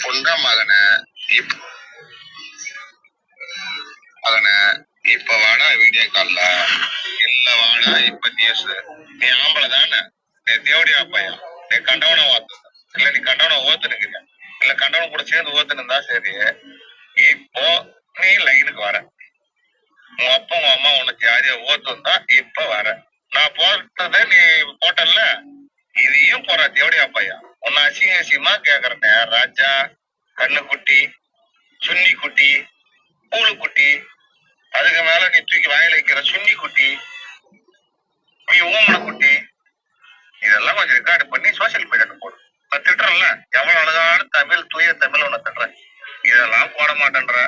கொண்ட மகனை மகனை இப்ப வாடா வீடியோ கால்ல இல்ல வாடா இப்ப நியூஸ். நீ ஆம்பளை தானே, நீ தேவடியா பையன், நீ கண்டவனை ஓத்து இல்ல, நீ கண்டவனை ஓத்துனுக்கிற இல்ல, கண்டவன் கூட சேர்ந்து ஓத்துனுந்தா சரி. இப்போ நீ லைனுக்கு வர, உன் அப்பா உன் அம்மா உனக்கு யாரையா ஓத்துந்தா இப்ப வர. நான் போட்டத நீ போட்டல, இதையும் போற தேவடியா பையன். உன்னை அசிங்கமா கேக்குறேன், ராஜா, கண்ணுக்குட்டி, சுன்னி குட்டி, பூளு குட்டி, அதுக்கு மேல நீ தூக்கி வாயில வைக்கிற சுன்னி குட்டி, நீ ஊமன குட்டி, இதெல்லாம் கொஞ்சம் ரெக்கார்டு பண்ணி சோசியல் மீடியால போடு. நான் திட்டுறேன்ல, எவ்வளவு அழகான தமிழ், தூய தமிழ் உன்னை திட்டுறேன், இதெல்லாம் போட மாட்டேன்ற,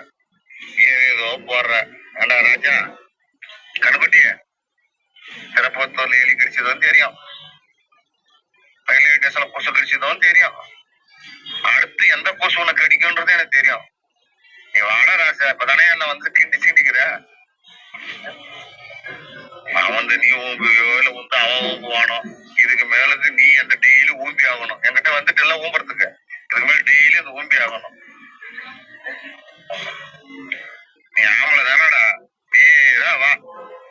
ஏதோ போடுற. ஆனா ராஜா, கண்ணுக்குட்டிய சிறப்பத்தூர்ல எலி கடிச்சதும் தெரியும், ரயில்வே ஸ்டேஷன்ல கொசு கடிச்சதும் தெரியும், அடுத்து எந்த கொசு உனக்கு கடிக்கும்ன்றது எனக்கு தெரியும். நீ வாட ராசா, இப்பதானே என்ன வந்து கிண்டி சீண்டிக்கிற. நான் வந்து நீ ஊம்பியோ இல்ல வந்து அவன் ஊம்புவானோ, இதுக்கு மேலது நீ அந்த டெய்லி ஊம்பி ஆகணும். என்கிட்ட வந்துட்டு எல்லாம் ஊம்புறதுக்கு இதுக்கு மேல டெய்லி அது ஊம்பி ஆகணும். நீ ஆம்பளை தானடா, நீடா வா,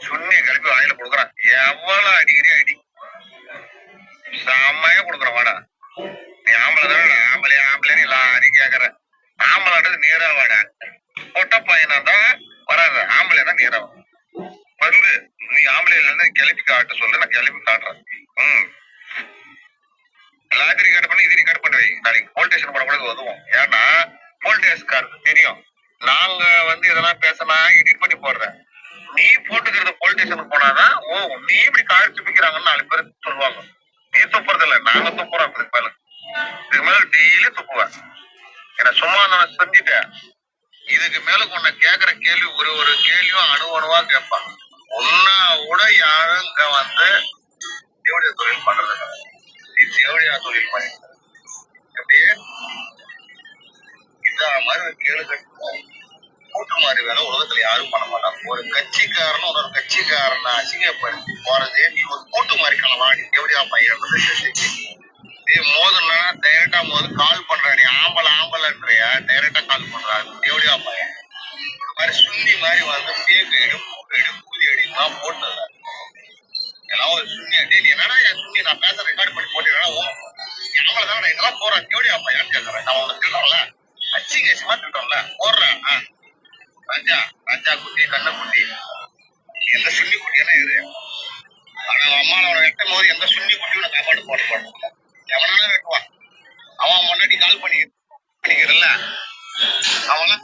சுண்ணிய கிளப்பி வாயில கொடுக்குறான். எவ்வளவு அடிக்கிறியா அடி, செம்மையா கொடுக்குறான் வாடா. நீ ஆம்பளை தானடா, ஆம்பளை நீ லாரி கேக்குற. ஆம்பளைன்றது நீரா வாடா, பொட்ட பையனா தான் வராது, ஆம்பளை தான் நீரா வந்து. நீ ஆம்பளைல இருந்து கிளப்பி காட்ட சொல்லு, நான் கிளப்பி காட்டுறேன். லாரி கட் பண்ணி இது கட் பண்ணி வை, நாளைக்கு போலீஸ் ஸ்டேஷன் போட கூட உதவும். ஏன்னா போலீஸ்காருக்கு தெரியும் நாங்க வந்து இதெல்லாம் பேசினா எடிட் பண்ணி போடுறேன். நீ போட்டுக்கிறது போலீஸ் ஸ்டேஷனுக்கு போனாதான், ஓ நீ இப்படி கார் துப்பிக்கிறாங்கன்னு 4 பேர் சொல்லுவாங்க. நீ துப்புறது இல்ல, நாங்க துப்புறோம். இதுக்கு மேல டெய்லி துப்புவேன். ஏன்னா சும்மா நான் செஞ்சுட்டேன். இதுக்கு மேல உன்னை கேக்குற கேள்வி ஒரு கேள்வியும் அணுவா கேட்பாங்க. உன்னா கூட யாரும் இங்க வந்து தேவடியா தொழில் பண்றது, நீ தேவடியா தொழில் பண்ணி அப்படியே இந்த மாதிரி கேளு கூட்டு மாதிரி வேலை உலகத்துல யாரும் பண்ண மாட்டாங்க. ஒரு கட்சிக்காரனும் ஒரு கட்சிக்காரனை அசிங்கப்படுத்தி போறதே நீ ஒரு கூட்டு மாதிரி கிளவாடி தேவடியா பையன் நீ மோதுனா டைரக்டா மோது கால் பண்ற. நீ ஆம்பளைன்றியா டைரக்டா கால் பண்றா தேவடியா பையன். இந்த மாதிரி சுண்ணி மாதிரி வந்து பேக்கு கூலி அடிலாம் போட்டல எல்லாம் ஒரு சுண்ணி அடி. நீ என்னடா என் சுண்ணி நான் பேச ரெக்கார்ட் பண்ணி போட்டேன்னா ஆம்பளை தானே இதெல்லாம் போறேன் தேவடியா பையான்னு கேட்கறேன். நான் உனக்கு திட்டோம்ல, அச்சிங்கசியமா திட்டோம்ல போடுறேன். ராஜா, ராஜா குட்டி, கண்ண குட்டி, எந்த சுண்ணி குட்டியெல்லாம் இரு. ஆனா அம்மாவோட வெட்டும் போது எந்த சுண்ணி குட்டியோட காப்பாடு போட போட எவனாலும் வெட்டுவான். அவன் முன்னாடி கால் பண்ணிக்கிறல்ல, அவன்